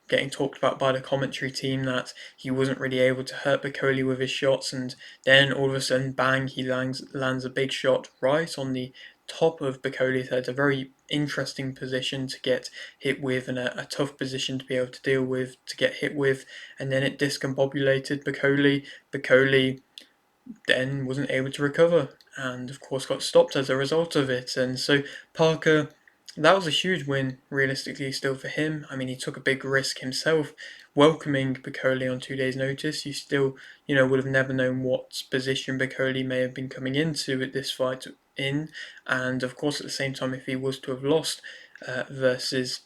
getting talked about by the commentary team that he wasn't really able to hurt Piccoli with his shots, and then all of a sudden, bang, he lands a big shot right on the top of Piccoli's head. A very interesting position to get hit with, and a tough position to be able to deal with, to get hit with, and then it discombobulated Piccoli. Piccoli then wasn't able to recover, and of course got stopped as a result of it. And so Parker, that was a huge win, realistically, still for him. I mean, he took a big risk himself, welcoming Piccoli on 2 days' notice. You still, would have never known what position Piccoli may have been coming into at this fight in. And of course, at the same time, if he was to have lost versus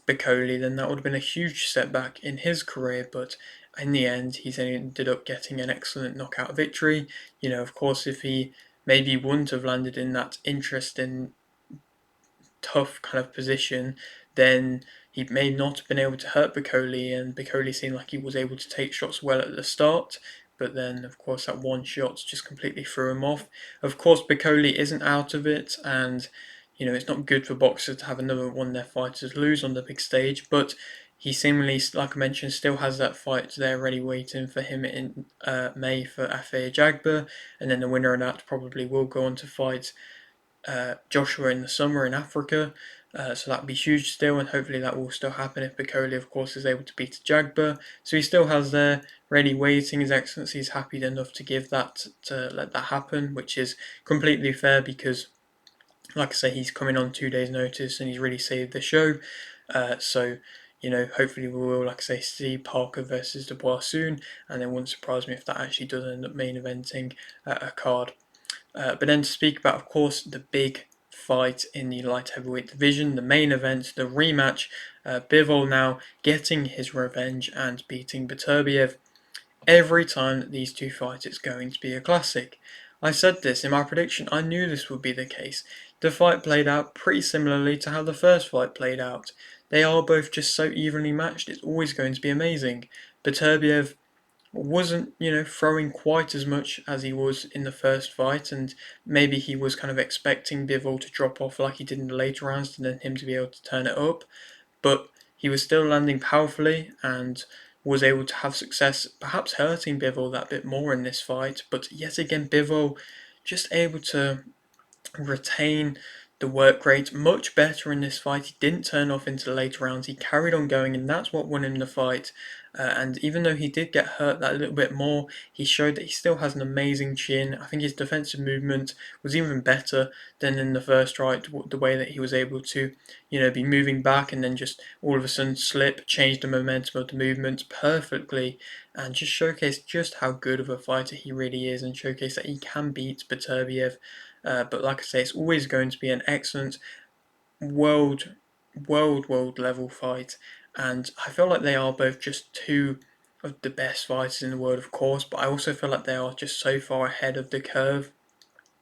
Piccoli, then that would have been a huge setback in his career. But in the end, he's ended up getting an excellent knockout victory. Of course, if he maybe wouldn't have landed in that interesting, tough kind of position, then he may not have been able to hurt Piccoli, and Piccoli seemed like he was able to take shots well at the start, but then, of course, that one shot just completely threw him off. Of course, Piccoli isn't out of it, and it's not good for boxers to have another one of their fighters lose on the big stage, but he seemingly, like I mentioned, still has that fight there ready waiting for him in May for Afe Jagba, and then the winner of that probably will go on to fight Joshua in the summer in Africa. So that'd be huge still, and hopefully that will still happen if Piccoli, of course, is able to beat Jagba. So he still has there ready waiting. His Excellency is happy enough to give that, to let that happen, which is completely fair because, like I say, he's coming on 2 days' notice and he's really saved the show. So hopefully we will, like I say, see Parker versus Dubois soon, and it wouldn't surprise me if that actually does end up main eventing a card. But then to speak about, of course, the big fight in the light heavyweight division, the main event, the rematch, Bivol now getting his revenge and beating Beterbiev. Every time that these two fight, it's going to be a classic. I said this in my prediction, I knew this would be the case. The fight played out pretty similarly to how the first fight played out. They are both just so evenly matched, it's always going to be amazing. Beterbiev wasn't, throwing quite as much as he was in the first fight, and maybe he was kind of expecting Bivol to drop off like he did in the later rounds and then him to be able to turn it up, but he was still landing powerfully and was able to have success, perhaps hurting Bivol that bit more in this fight, but yet again Bivol just able to retain the work rate much better in this fight. He didn't turn off into the later rounds. He carried on going, and that's what won him the fight. And even though he did get hurt that little bit more, he showed that he still has an amazing chin. I think his defensive movement was even better than in the first fight. The way that he was able to, be moving back and then just all of a sudden slip, change the momentum of the movement perfectly, and just showcase just how good of a fighter he really is, and showcase that he can beat Beterbiev. But like I say, it's always going to be an excellent world level fight, and I feel like they are both just two of the best fighters in the world, of course, but I also feel like they are just so far ahead of the curve,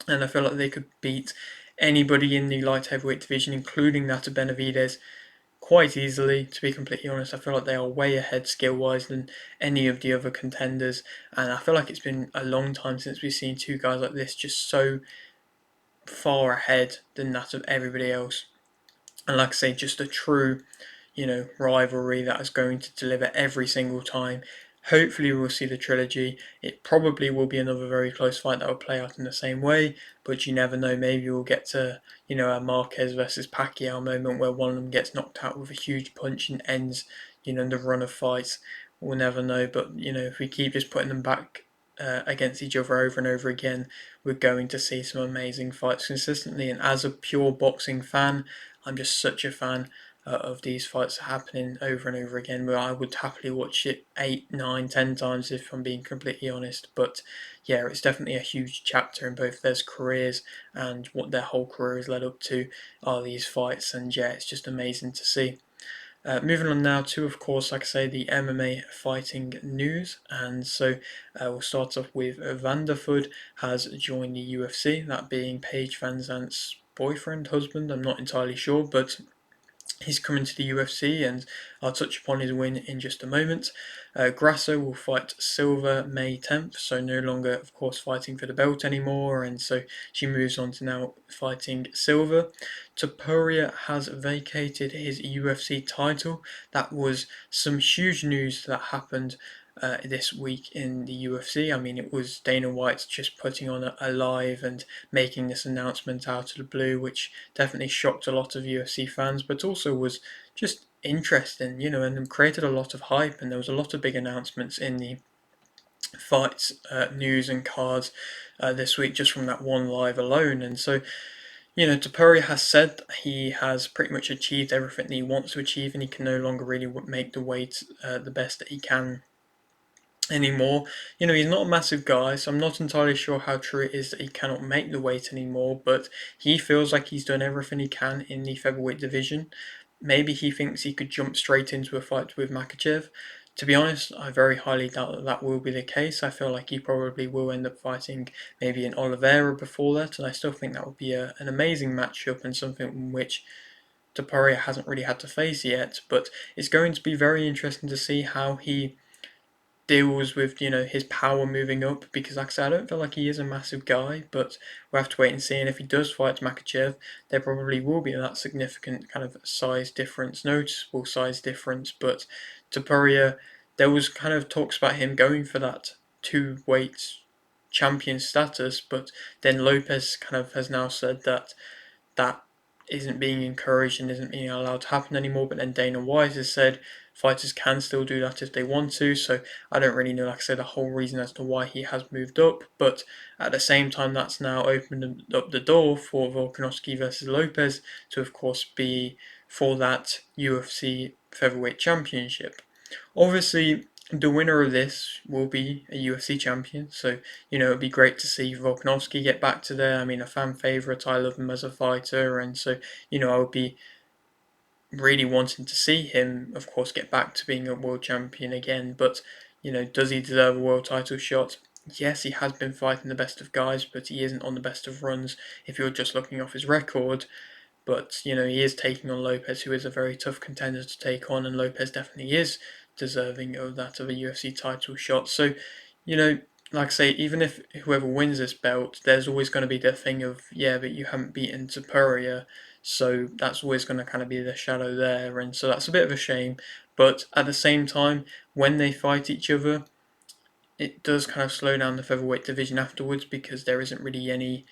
and I feel like they could beat anybody in the light heavyweight division, including that of Benavidez, quite easily. To be completely honest, I feel like they are way ahead skill-wise than any of the other contenders, and I feel like it's been a long time since we've seen two guys like this just so far ahead than that of everybody else. And like I say, just a true, rivalry that is going to deliver every single time. Hopefully we'll see the trilogy. It probably will be another very close fight that will play out in the same way, but you never know. Maybe we'll get to, a Marquez versus Pacquiao moment where one of them gets knocked out with a huge punch and ends, the run of fights. We'll never know, but, if we keep just putting them back against each other over and over again, we're going to see some amazing fights consistently. And as a pure boxing fan, I'm just such a fan of these fights happening over and over again, where I would happily watch it 8, 9, 10 times if I'm being completely honest. But yeah, it's definitely a huge chapter in both their careers, and what their whole career has led up to are these fights. And yeah, it's just amazing to see. Moving on now to, of course, like I say, the MMA fighting news. And so we'll start off with Vanderford has joined the UFC, that being Paige Van Zandt's boyfriend, husband, I'm not entirely sure, but he's coming to the UFC, and I'll touch upon his win in just a moment. Grasso will fight Silva May 10th, so no longer, of course, fighting for the belt anymore, and so she moves on to now fighting Silva. Topuria has vacated his UFC title. That was some huge news that happened this week in the UFC. I mean, it was Dana White just putting on a live and making this announcement out of the blue, which definitely shocked a lot of UFC fans, but also was just interesting, and created a lot of hype. And there was a lot of big announcements in the fights, news, and cards this week just from that one live alone. And so, Topuria has said he has pretty much achieved everything that he wants to achieve, and he can no longer really make the weight the best that he can anymore. He's not a massive guy, so I'm not entirely sure how true it is that he cannot make the weight anymore, but he feels like he's done everything he can in the featherweight division. Maybe he thinks he could jump straight into a fight with Makhachev. To be honest, I very highly doubt that that will be the case. I feel like he probably will end up fighting maybe an Oliveira before that, and I still think that would be an amazing matchup and something which Topuria hasn't really had to face yet. But it's going to be very interesting to see how he deals with his power moving up, because like I said, I don't feel like he is a massive guy, but we'll have to wait and see. And if he does fight Makhachev, there probably will be that significant kind of size difference, noticeable size difference. But Topuria, there was kind of talks about him going for that two weight champion status, but then Lopez kind of has now said that that isn't being encouraged and isn't being allowed to happen anymore. But then Dana White has said fighters can still do that if they want to. So I don't really know, like I said, the whole reason as to why he has moved up. But at the same time, that's now opened up the door for Volkanovski versus Lopez to, of course, be for that UFC featherweight championship. Obviously, the winner of this will be a UFC champion, so it'd be great to see Volkanovski get back to there. I mean, a fan favorite. I love him as a fighter, and so I would be really wanting to see him, of course, get back to being a world champion again. But does he deserve a world title shot? Yes, he has been fighting the best of guys, but he isn't on the best of runs if you're just looking off his record. But he is taking on Lopez, who is a very tough contender to take on, and Lopez definitely is deserving of that of a UFC title shot. So, like I say, even if whoever wins this belt, there's always going to be the thing of, yeah, but you haven't beaten Topuria, so that's always going to kind of be the shadow there, and so that's a bit of a shame. But at the same time, when they fight each other, it does kind of slow down the featherweight division afterwards, because there isn't really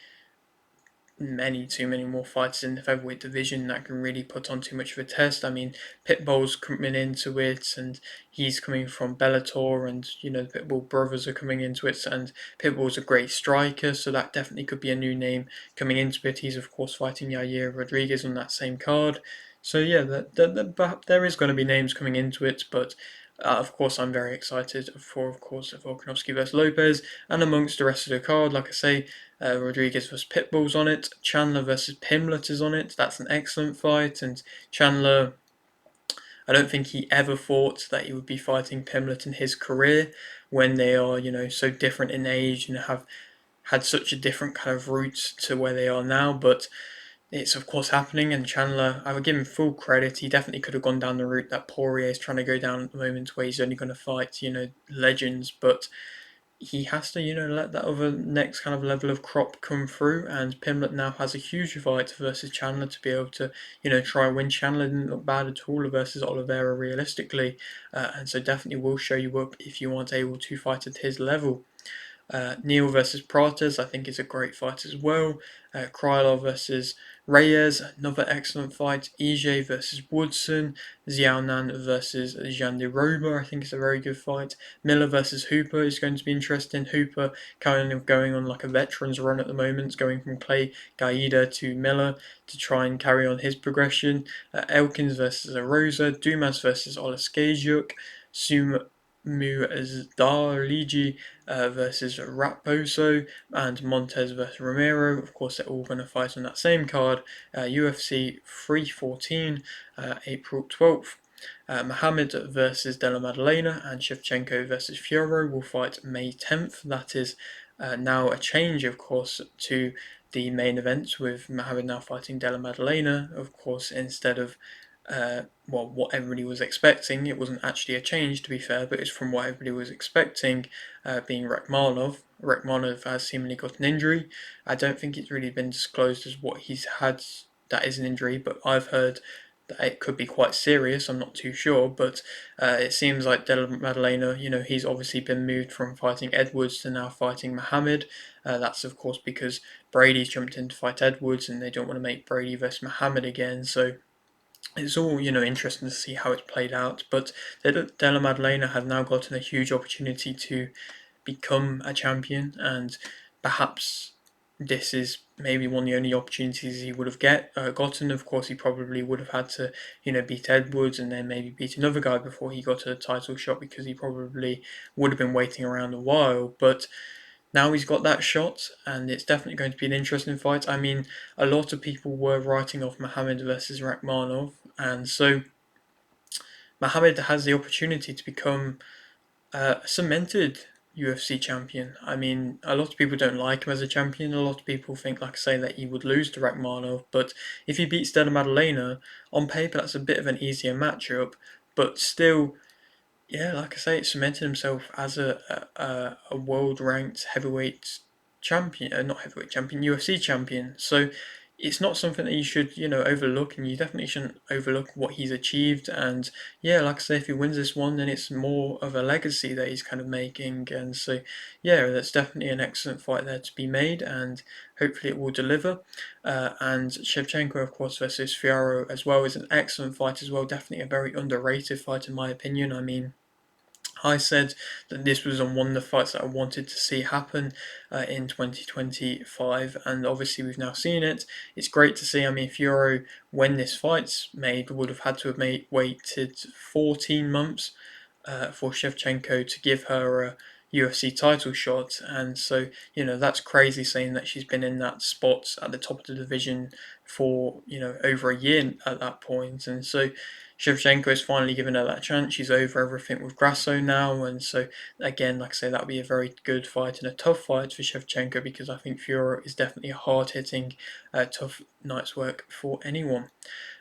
too many more fighters in the featherweight division that can really put on too much of a test. I mean, Pitbull's coming into it, and he's coming from Bellator, and the Pitbull brothers are coming into it, and Pitbull's a great striker, so that definitely could be a new name coming into it. He's of course fighting Yair Rodriguez on that same card. So yeah, there is going to be names coming into it, but of course, I'm very excited for, of course, Volkanovski versus Lopez, and amongst the rest of the card, like I say, Rodriguez versus Pitbull's on it. Chandler versus Pimlet is on it. That's an excellent fight, and Chandler, I don't think he ever thought that he would be fighting Pimlet in his career, when they are, so different in age and have had such a different kind of route to where they are now. But it's of course happening, and Chandler, I would give him full credit. He definitely could have gone down the route that Poirier is trying to go down at the moment, where he's only going to fight, legends. But he has to, let that other next kind of level of crop come through. And Pimlet now has a huge fight versus Chandler to be able to, try and win. Chandler didn't look bad at all versus Oliveira realistically, and so definitely will show you up if you aren't able to fight at his level. Neal versus Prates, I think, is a great fight as well. Krylov versus Reyes, another excellent fight. Ige versus Woodson. Xiaonan versus Jandiroba, I think is a very good fight. Miller versus Hooper is going to be interesting. Hooper kind of going on like a veteran's run at the moment, going from Clay Gaida to Miller to try and carry on his progression. Elkins versus Arosa. Dumas versus Olaskajuk. Muzdaliji versus Raposo, and Montez versus Romero. Of course, they're all going to fight on that same card. UFC 314, April 12th. Mohammed versus Della Maddalena and Shevchenko versus Fioro will fight May 10th. That is now a change, of course, to the main event, with Mohammed now fighting Della Maddalena, of course, instead of what everybody was expecting. It wasn't actually a change, to be fair, but it's from what everybody was expecting, being Rakhmonov. Rakhmonov has seemingly got an injury. I don't think it's really been disclosed as what he's had that is an injury, but I've heard that it could be quite serious. I'm not too sure, but it seems like Della Maddalena, he's obviously been moved from fighting Edwards to now fighting Mohammed. That's, of course, because Brady's jumped in to fight Edwards, and they don't want to make Brady versus Mohammed again, so it's all, interesting to see how it's played out. But Della Maddalena has now gotten a huge opportunity to become a champion, and perhaps this is maybe one of the only opportunities he would have gotten. Of course, he probably would have had to, beat Edwards and then maybe beat another guy before he got a title shot, because he probably would have been waiting around a while. But now he's got that shot, and it's definitely going to be an interesting fight. I mean, a lot of people were writing off Mohammed versus Rakhmonov, and so Mohammed has the opportunity to become a cemented UFC champion. I mean, a lot of people don't like him as a champion. A lot of people think, like I say, that he would lose to Rakhmonov, but if he beats Della Maddalena, on paper that's a bit of an easier matchup, but still, yeah, like I say, it cemented himself as a world ranked heavyweight champion, not heavyweight champion, UFC champion. So it's not something that you should, overlook, and you definitely shouldn't overlook what he's achieved. And yeah, like I say, if he wins this one, then it's more of a legacy that he's kind of making. And so, yeah, that's definitely an excellent fight there to be made, and hopefully it will deliver. And Shevchenko, of course, versus Fiaro as well is an excellent fight as well. Definitely a very underrated fight in my opinion. I mean, I said that this was on one of the fights that I wanted to see happen in 2025, and obviously we've now seen it. It's great to see. I mean, Fioro, when this fight's made, would have had to have waited 14 months for Shevchenko to give her a UFC title shot, and so that's crazy, saying that she's been in that spot at the top of the division for over a year at that point, and so Shevchenko has finally given her that chance. She's over everything with Grasso now, and so again, like I say, that would be a very good fight and a tough fight for Shevchenko, because I think Fiora is definitely a hard-hitting, tough night's work for anyone.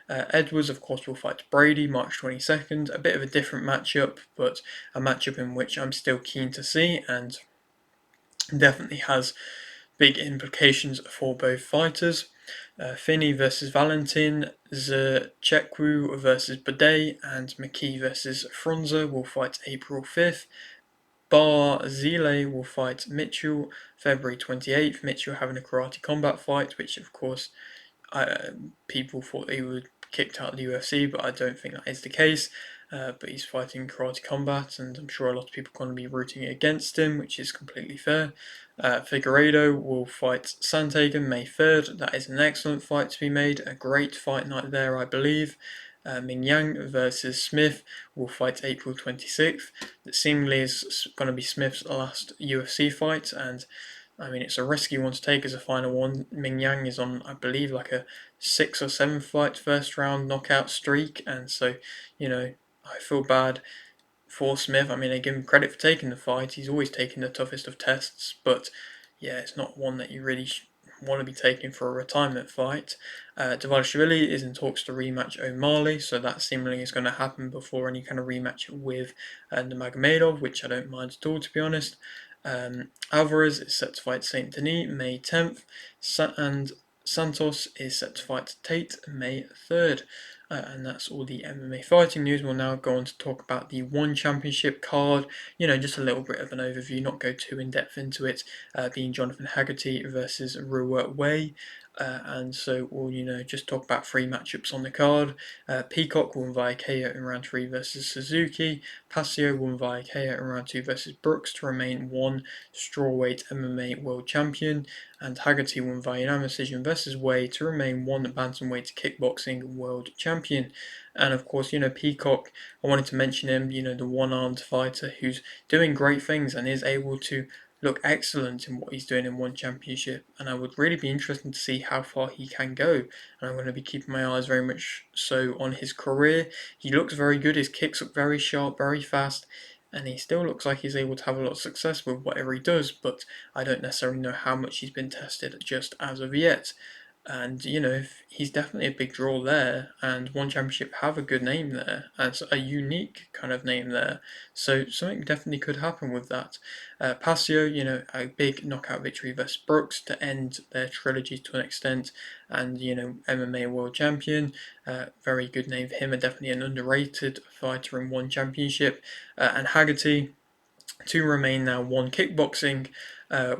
Edwards, of course, will fight Brady March 22nd. A bit of a different matchup, but a matchup in which I'm still keen to see, and definitely has big implications for both fighters. Finney versus Valentin, Zechekwu versus Bidet, and McKee versus Frunze will fight April 5th. Barzile will fight Mitchell February 28th. Mitchell having a karate combat fight, which of course people thought he would kicked out of the UFC, but I don't think that is the case. But he's fighting karate combat, and I'm sure a lot of people are going to be rooting against him, which is completely fair. Figueiredo will fight Santhagen May 3rd. That is an excellent fight to be made. A great fight night there, I believe. Ming Yang versus Smith will fight April 26th. That seemingly is going to be Smith's last UFC fight, and I mean, it's a risky one to take as a final one. Ming Yang is on, I believe, like a 6 or 7 fight first round knockout streak, and so, I feel bad for Smith. I mean, I give him credit for taking the fight. He's always taken the toughest of tests, but yeah, it's not one that you really want to be taking for a retirement fight. Dvalishvili is in talks to rematch O'Malley, so that seemingly is going to happen before any kind of rematch with Nurmagomedov, which I don't mind at all, to be honest. Alvarez is set to fight Saint Denis May 10th, and Santos is set to fight Tate May 3rd. And that's all the MMA fighting news. We'll now go on to talk about the One Championship card. Just a little bit of an overview, not go too in depth into it. Being Jonathan Haggerty versus Ruwa Wei. And so we'll, just talk about 3 matchups on the card. Peacock won via KO in round 3 versus Suzuki. Pasio won via KO in round 2 versus Brooks to remain 1 strawweight MMA world champion. And Haggerty won via unanimous decision versus Wei to remain 1 bantamweight kickboxing world champion. And of course, Peacock, I wanted to mention him, the one-armed fighter who's doing great things and is able to look excellent in what he's doing in One Championship, and I would really be interested to see how far he can go. And I'm going to be keeping my eyes very much so on his career. He looks very good, his kicks look very sharp, very fast, and he still looks like he's able to have a lot of success with whatever he does, but I don't necessarily know how much he's been tested just as of yet. And he's definitely a big draw there, and One Championship have a good name there, and it's a unique kind of name there, so something definitely could happen with that. Pasio, a big knockout victory versus Brooks to end their trilogy to an extent, and MMA World Champion, very good name for him, and definitely an underrated fighter in One Championship. And Haggerty to remain now 1 kickboxing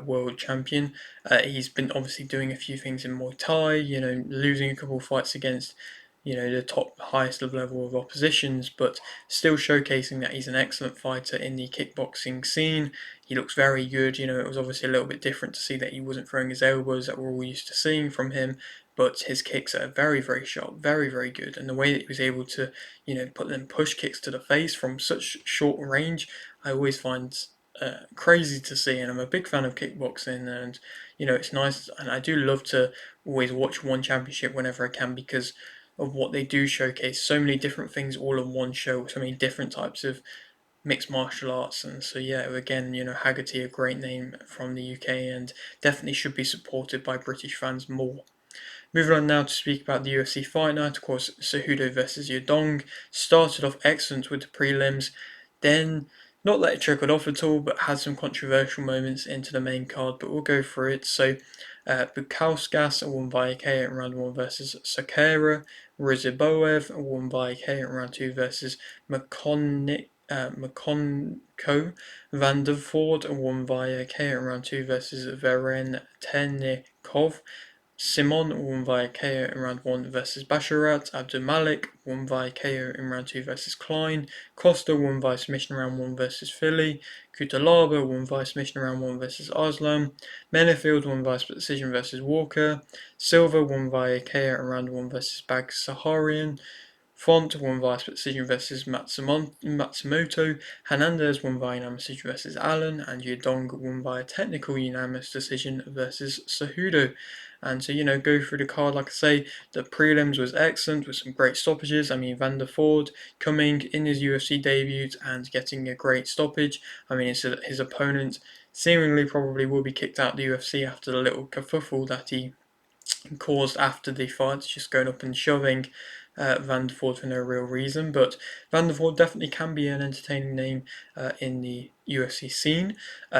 world champion. He's been obviously doing a few things in Muay Thai, losing a couple of fights against, the top highest level of oppositions, but still showcasing that he's an excellent fighter in the kickboxing scene. He looks very good. It was obviously a little bit different to see that he wasn't throwing his elbows that we're all used to seeing from him, but his kicks are very, very sharp, very, very good. And the way that he was able to, put them push kicks to the face from such short range, I always find crazy to see. And I'm a big fan of kickboxing, and it's nice, and I do love to always watch One Championship whenever I can because of what they do showcase. So many different things all in one show, so many different types of mixed martial arts. And so again, Haggerty, a great name from the UK, and definitely should be supported by British fans more. Moving on now to speak about the UFC Fight Night. Of course, Cejudo versus Yadong started off excellent with the prelims, then not let it trickle off at all, but had some controversial moments into the main card, but we'll go through it. So, Bukauskas won by KO in round 1 versus Sakara. Riziboev won by KO in round 2 versus Makonko. Vanderford won via KO in round 2 versus Varen Tennikov. Simon won via KO in round 1 versus Basharat. Abdulmalik won via KO in round 2 versus Klein. Costa won via submission round 1 versus Philly. Kutalaba won via submission round 1 versus Aslam. Menefield won via split decision versus Walker. Silva won via KO in round 1 versus Bag Saharian. Font won via split decision versus Matsumoto. Hernandez won via unanimous decision versus Allen. And Yadong won via technical unanimous decision versus Cejudo. And so, go through the card. Like I say, the prelims was excellent with some great stoppages. I mean, Vanderford coming in his UFC debut and getting a great stoppage. I mean, his opponent seemingly probably will be kicked out of the UFC after the little kerfuffle that he caused after the fight, just going up and shoving Vanderford for no real reason. But Vanderford definitely can be an entertaining name in the UFC scene.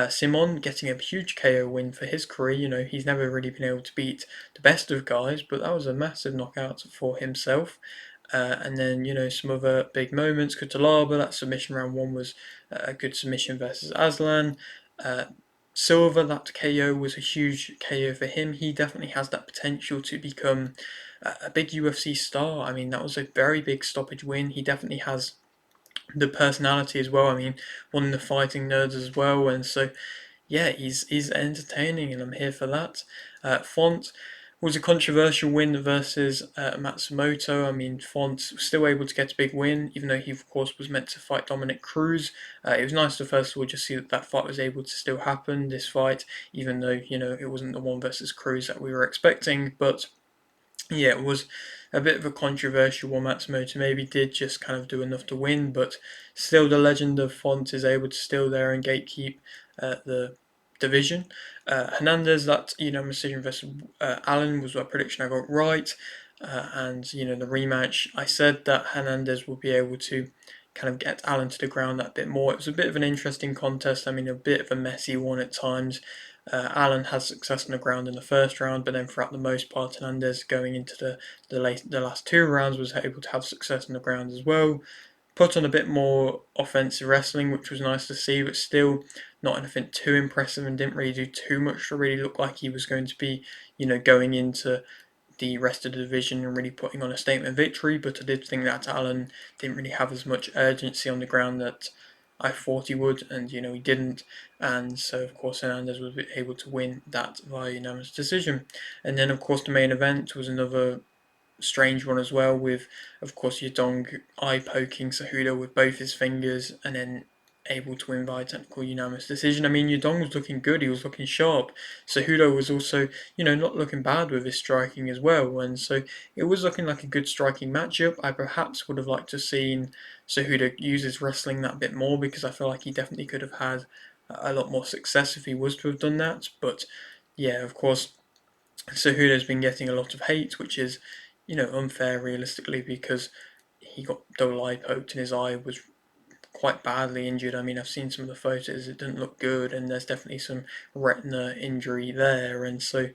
Simon getting a huge KO win for his career. He's never really been able to beat the best of guys, but that was a massive knockout for himself. And then, some other big moments. Kutalaba, that submission round 1 was a good submission versus Aslan. Silva, that KO was a huge KO for him. He definitely has that potential to become a big UFC star. I mean, that was a very big stoppage win. He definitely has the personality as well. I mean, one of the fighting nerds as well. And so, he's entertaining, and I'm here for that. Font was a controversial win versus Matsumoto. I mean, Font was still able to get a big win, even though he, of course, was meant to fight Dominic Cruz. It was nice to, first of all, just see that fight was able to still happen, this fight, even though, it wasn't the one versus Cruz that we were expecting. But, it was a bit of a controversial one. Matsumoto maybe did just kind of do enough to win, but still the legend of Font is able to still there and gatekeep the division. Hernandez, that decision versus Allen was a prediction I got right. And the rematch, I said that Hernandez will be able to kind of get Allen to the ground that bit more. It was a bit of an interesting contest. I mean, a bit of a messy one at times. Allen had success on the ground in the first round, but then throughout the most part, Hernandez going into the last 2 rounds was able to have success on the ground as well. Put on a bit more offensive wrestling, which was nice to see, but still not anything too impressive, and didn't really do too much to really look like he was going to be, going into the rest of the division and really putting on a statement victory. But I did think that Allen didn't really have as much urgency on the ground that I thought he would, and he didn't, and so of course Hernandez was able to win that via unanimous decision. And then of course the main event was another strange one as well, with of course Yadong eye poking Cejudo with both his fingers and then able to win by technical unanimous decision. I mean, Yadong was looking good, he was looking sharp. Cejudo was also, not looking bad with his striking as well, and so it was looking like a good striking matchup. I perhaps would have liked to have seen Cejudo use his wrestling that bit more, because I feel like he definitely could have had a lot more success if he was to have done that. But yeah, of course, Cejudo's been getting a lot of hate, which is, unfair realistically, because he got double eye poked and his eye was quite badly injured. I mean, I've seen some of the photos, it didn't look good, and there's definitely some retina injury there. And so,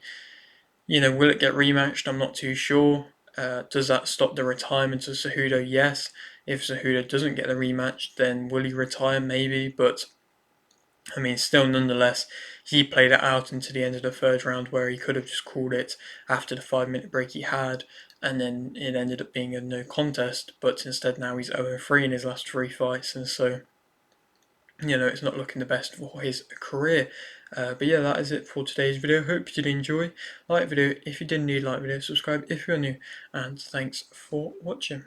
will it get rematched? I'm not too sure. Does that stop the retirement of Cejudo? Yes. If Cejudo doesn't get the rematch, then will he retire? Maybe, but I mean, still, nonetheless, he played it out into the end of the third round, where he could have just called it after the 5 minute break he had, and then it ended up being a no contest. But instead, now he's 0-3 in his last 3 fights, and so, it's not looking the best for his career. But yeah, that is it for today's video. Hope you did enjoy. Like the video if you did indeed like the video, subscribe if you're new, and thanks for watching.